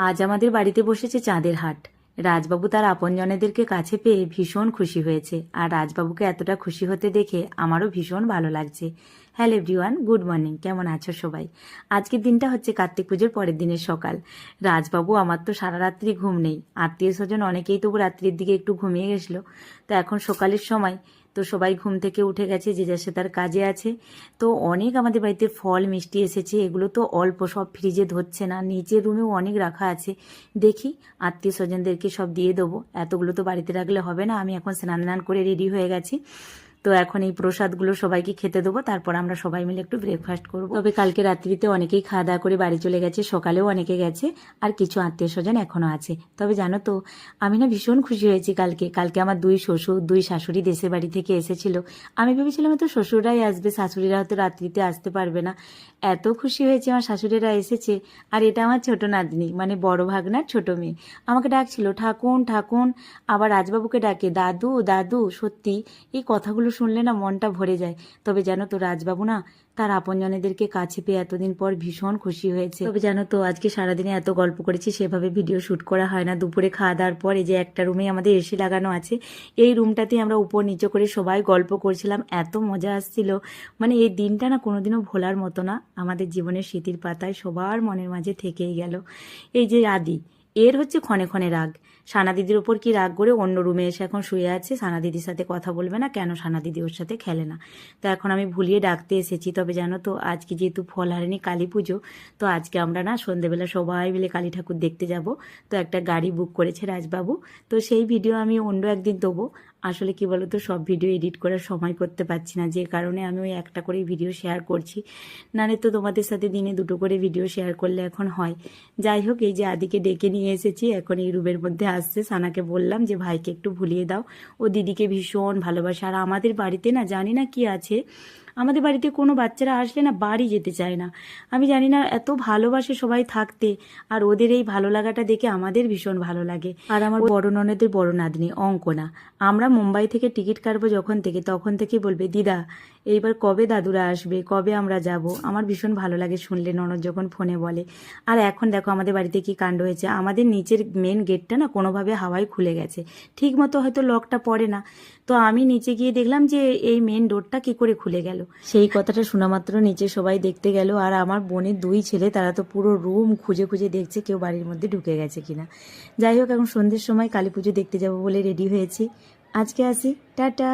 আজ আমাদের বাড়িতে বসেছে চাঁদের হাট। রাজবাবু তার আপনজনেদেরকে কাছে পেয়ে ভীষণ খুশি হয়েছে, আর রাজবাবুকে এতটা খুশি হতে দেখে আমারও ভীষণ ভালো লাগছে। Hello everyone, good morning. কেমন আছো সবাই? আজকের দিনটা হচ্ছে কার্তিক পুজোর পরের দিনের সকাল। রাজবাবু আমার তো সারা রাত্রি ঘুম নেই, আত্মীয় স্বজন অনেকেই তবু রাত্রির দিকে একটু ঘুমিয়ে গেছিলো। তো এখন সকালের সময়, তো সবাই ঘুম থেকে উঠে গেছে, যে যার সে তার কাজে আছে। তো অনেক আমাদের বাড়িতে ফল মিষ্টি এসেছে, এগুলো তো অল্প, সব ফ্রিজে ধরছে না, নিচের রুমেও অনেক রাখা আছে। দেখি আত্মীয় স্বজনদেরকে সব দিয়ে দেবো, এতগুলো তো বাড়িতে রাখলে হবে না। আমি এখন স্নান টান করে রেডি হয়ে গেছি। তো এখন এই প্রসাদগুলো সবাইকে খেতে দেবো, তারপর আমরা সবাই মিলে একটু ব্রেকফাস্ট করবো। তবে কালকে রাত্রিতে অনেকেই খাওয়া দাওয়া করে বাড়ি চলে গেছে, সকালেও অনেকে গেছে, আর কিছু আত্মীয় স্বজন এখনো আছে। তবে জানো তো, আমি না ভীষণ খুশি হয়েছি কালকে আমার দুই শ্বশুর দুই শাশুড়ি দেশের বাড়ি থেকে এসেছিল। আমি ভেবেছিলাম হয়তো শ্বশুররাই আসবে, শাশুড়িরা হয়তো রাত্রিতে আসতে পারবে না। এত খুশি হয়েছে আমার শাশুড়িরা এসেছে। আর এটা আমার ছোট নাতনি, মানে বড় ভাগনার ছোট মেয়ে, আমাকে ডাকছিল ঠাকুন ঠাকুন, আবার রাজবাবুকে ডাকে দাদু দাদু। সত্যি এই কথাগুলো শুনলে না মনটা ভরে যায়। তবে জানো তো, রাজবাবু না তার আপনজনেদেরকে কাছে পেয়ে এতদিন পর ভীষণ খুশি হয়েছে। তবে জানো তো, আজকে সারাদিনে এত গল্প করেছি, সেভাবে ভিডিও শুট করা হয় না। দুপুরে খাওয়া দাওয়ার পর এই যে একটা রুমে আমাদের এসি লাগানো আছে, এই রুমটাতে আমরা উপর নিচে করে সবাই গল্প করছিলাম, এত মজা আসছিল। মানে এই দিনটা না কোনোদিনও ভোলার মতো না, আমাদের জীবনের স্মৃতির পাতায় সবার মনের মাঝে থেকেই গেল। এই যে আদি, এর হচ্ছে ক্ষণে ক্ষণে রাগ। সানা দিদির ওপর কি রাগ করে অন্য রুমে এসে এখন শুয়ে আছে, সানা দিদির সাথে কথা বলবে না কেন, সানা দিদি ওর সাথে খেলে না। তো এখন আমি ভুলিয়ে ডাকতে এসেছি। তবে জানো তো, আজকে যেহেতু ফলহারিণী কালী পুজো, তো আজকে আমরা না সন্ধেবেলা সবাই মিলে কালী ঠাকুর দেখতে যাব। তো একটা গাড়ি বুক করেছে রাজবাবু, তো সেই ভিডিও আমি অন্য একদিন দেবো। আসলে কি বলতো, সব ভিডিও এডিট করার সময় করতে পারছি না, যে কারণে আমি ওই একটা করেই ভিডিও শেয়ার করছি। নাহলে তো তোমাদের সাথে দিনে দুটো করে ভিডিও শেয়ার করলে এখন হয়। যাই হোক, এই যে আদিকে ডেকে নিয়ে এসেছি, এখন এই রুমের মধ্যে আসছে। সানাকে বললাম যে ভাইকে একটু ভুলিয়ে দাও, ও দিদিকে ভীষণ ভালোবাসে। আর আমাদের বাড়িতে না জানি না কি আছে, আমাদের বাড়িতে কোনো বাচ্চারা আসলে না বাড়ি যেতে চায় না। আমি জানি না, এত ভালোবাসে সবাই থাকতে, আর ওদের এই ভালো লাগাটা দেখে আমাদের ভীষণ ভালো লাগে। আর আমার বড় ননদের বড় নাতনি অঙ্কনা, আমরা মুম্বাই থেকে টিকিট কাটবো যখন থেকে, তখন থেকে বলবে দিদা এইবার কবে দাদুরা আসবে, কবে আমরা যাব। আমার ভীষণ ভালো লাগে শুনলে ননদ যখন ফোনে বলে। আর এখন দেখো আমাদের বাড়িতে কি কাণ্ড হয়েছে, আমাদের নিচের মেন গেটটা না কোনোভাবে হাওয়ায় খুলে গেছে, ঠিক মতো হয়তো লকটা পড়ে না। তো আমি নিচে গিয়ে দেখলাম যে এই মেন ডোরটা কি করে খুলে গেল। সেই কথাটা শোনা মাত্র নিচে সবাই দেখতে গেল, আর আমার বোনের দুই ছেলে তারা তো পুরো রুম খুঁজে খুঁজে দেখছে কেউ বাড়ির মধ্যে ঢুকে গেছে কিনা। যাই হোক, এখন সন্ধ্যের সময় কালী পুজো দেখতে যাব বলে রেডি হয়েছি। আজকে আসি, টাটা।